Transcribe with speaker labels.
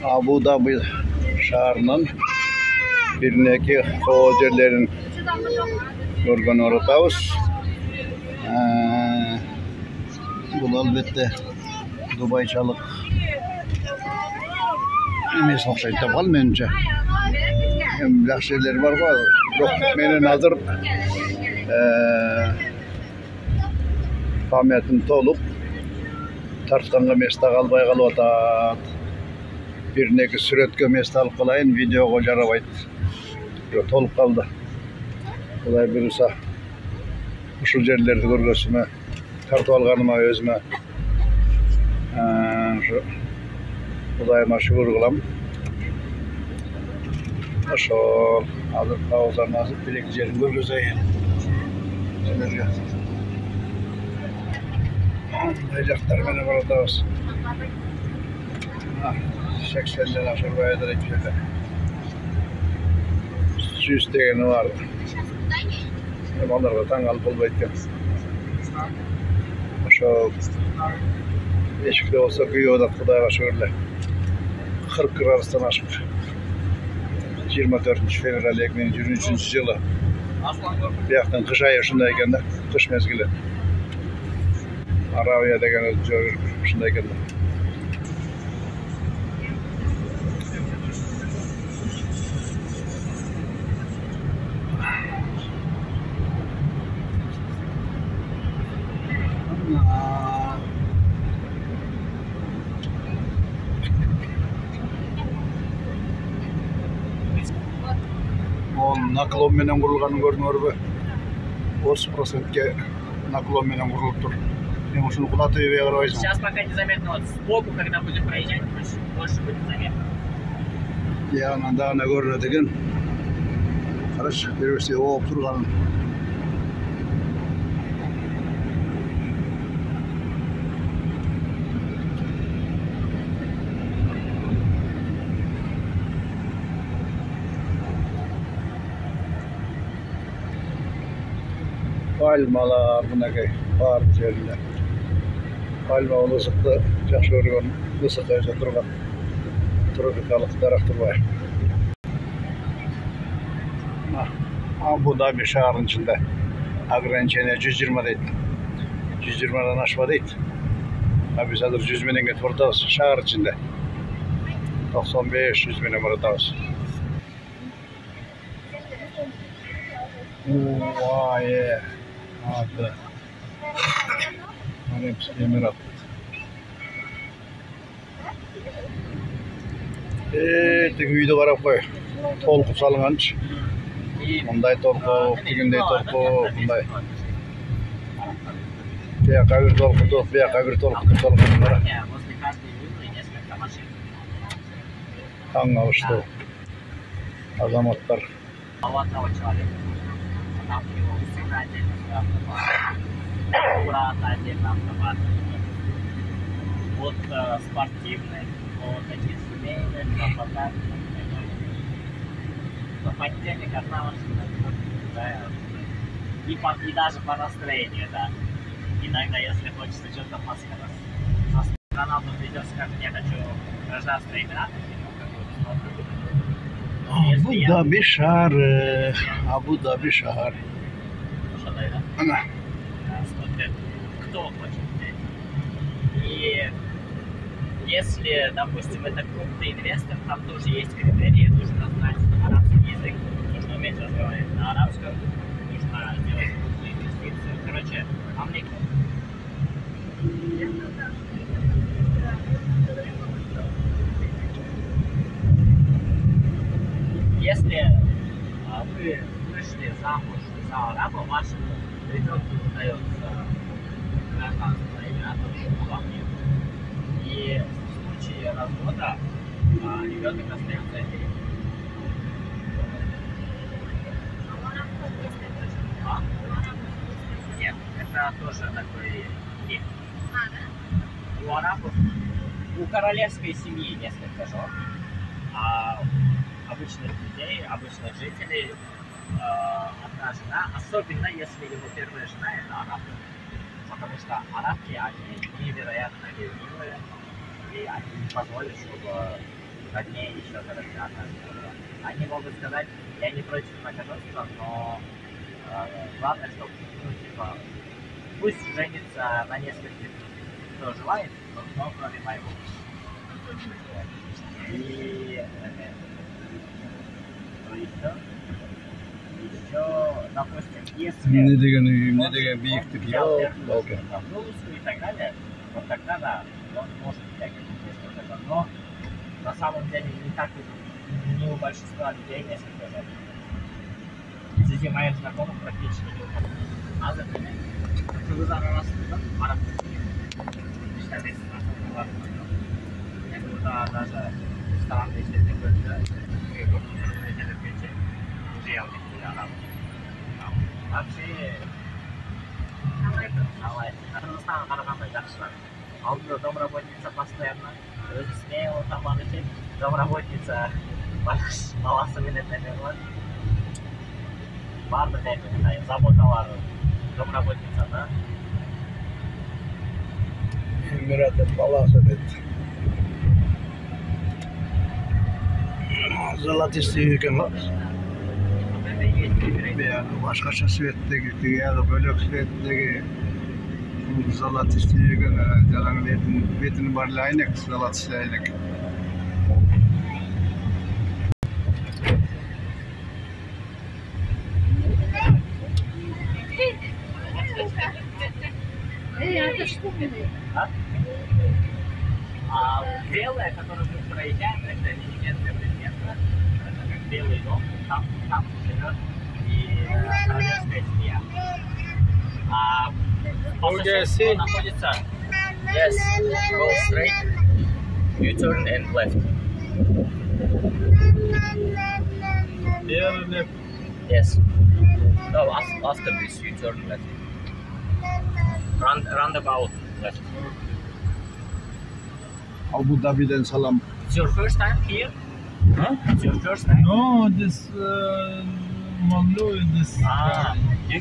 Speaker 1: Abu Dhabi şaharının birindeki o yerlerin görgön oratabız. Bu elbette Dubayçalık emes okşaydı tapal menimce. Hem lahşerleri var var. Yok, menen hazır kamiyetim tolup tartkanlı mesle kalbay kalıvatat. Birindeki süretke mesle alıp kalayın video koyara bayt. Tolup kaldı. Kolay birisi şu yerlerde görgösüme tartı alganıma özüme Kudayıma şükür kılam. Aşol hazır kavuzlar nasip bilek yerin görgözeyin. Semerge ayacaklar beni burada olsun. 80'den aşağı bayadır ekşede. Su istegeni vardı. Onlarga taң kalıp olbaytken. Aşağı eşikte olsa güyü odat Kudayga şükürler. 40 gradustan aşıp 24 fevral 2023 yılı bir kış ayı şundayken de kış mezgili Arabiya degen şundayken de naklon menen kurulganı görünür. 30%'ke наклон менен курулуп тур. Мен ушуну кулатып ебей карабайсың.
Speaker 2: Сейчас пока незаметно, вот сбоку, когда будем проезжать, больше будет заметно.
Speaker 1: Яғынан дағына көрінеді екен. Қарашы, бербесе оғып тұрғанын. Palmalar bunakay var üzerinde. Palma ılısıklı жақсы көрген ысық өзі тұрған тропикалық дарақтар бар. Abu Dhabi şehrin içinde ограничение 120 deydi. 120'dan aşma deydi. Biz hazır 100 binin get buradayız şehir içinde. 95-100 binin buradayız. Vay. Adı. Hepsi Emirat. Tüyüydü qarab qoy. Tolqu salınganç. Bunday tolqu, tügündey tolqu, bunday. Buyoqqa bir tolqu, buyoqqa bir tolqu salınganlara. Taң alıştı. Azamatlar.
Speaker 2: Вот спортивный, вот такие семейные, по понедельник одна машина, да, и даже по настроению, да. Иногда, если хочется что-то поскоростать, со стороны придет, скажет, я хочу гражданство Эмирата,
Speaker 1: Abu Dhabi şehri, Abu Dhabi şehri. Ana.
Speaker 2: Смотрят, кто хочет взять. И если, допустим, это крупный инвестор, там тоже есть критерии, нужно знать арабский язык, нужно уметь разговаривать на арабском, нужно делать крупные инвестиции. Короче, а мне... Если вы вышли замуж за араба, вашему ребенку выдается гражданство Эмирата, почему вам нет? И в случае развода ребенок остается здесь. Нет, это тоже такой тип. У арабов, у королевской семьи несколько жен, а обычных людей, обычных жителей одна жена, особенно если его первая жена это араб. потому что арабки, они невероятно ревнивые, и они не позволят, чтобы над ней еще когда-то. Они могут сказать, я не против многоженства, но главное, чтобы, ну, типа, пусть женится на нескольких, кто желает, но кроме моего. И еще, допустим, если
Speaker 1: Ne degen büyüktür ya. Okey.
Speaker 2: Блузку и так далее, вот тогда да, он может бегать, вот это, но на самом деле не так не у большинства людей несколько лет. Среди моих знакомых практически не у кого. А например, когда раз араб считает это даже странно, если ты будешь вообще Казахстан қарағанда жақсылар. Алдында домработница постоянно өзі смело тамақ ішеді. Домработница баласы менен неме болады. Барлық жерде заботалары домработницада.
Speaker 1: Emiraten balası dedi. Zalat istiyorken yani başkaça svetteki ya da bölük svetteki zalat istiyorken jalan betini barlaynek zalat istiyorken.
Speaker 2: А белое, которое мы проезжаем, это немецкое предметство, это как белый дом, там живет и королевская семья. А по соседству находится, yes, go straight, you turn and left. Yes. No, after this you turn left. Roundabout left.
Speaker 1: Abu Dhabi'den salam.
Speaker 2: It's your first time here?
Speaker 3: Huh?
Speaker 2: It's your first time?
Speaker 3: No, this Mamlu, this.
Speaker 2: Ah, you